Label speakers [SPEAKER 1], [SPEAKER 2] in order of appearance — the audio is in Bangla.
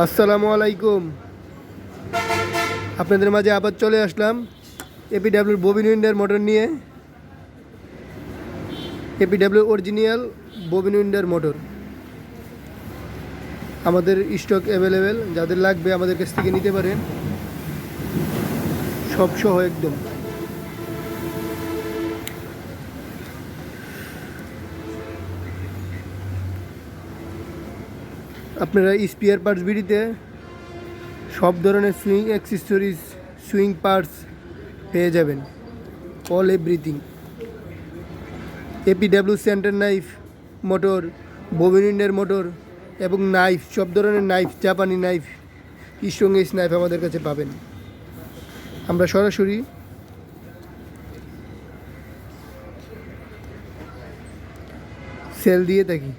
[SPEAKER 1] আসসালামু আলাইকুম। আপনাদের মাঝে আবার চলে আসলাম এপিডাব্লিউর ববিন উইন্ডার মোটর নিয়ে। এপিডাব্লিউ অরিজিনাল ববিন উইন্ডার মোটর আমাদের স্টক অ্যাভেলেবেল, যাদের লাগবে আমাদের কাছ থেকে নিতে পারেন, সব সহ একদম। আপনারা স্পিয়ার পার্টস বিডিতে সব ধরনের সুইং অ্যাক্সেসরিজ, সুইং পার্টস পেয়ে যাবেন, all everything. APW centre knife motor, bobbin winder motor এবং নাইফ, সব ধরনের নাইফ, জাপানি নাইফ, স্ট্রংগেস্ট নাইফ আমাদের কাছে পাবেন। আমরা সরাসরি সেল দিয়ে থাকি।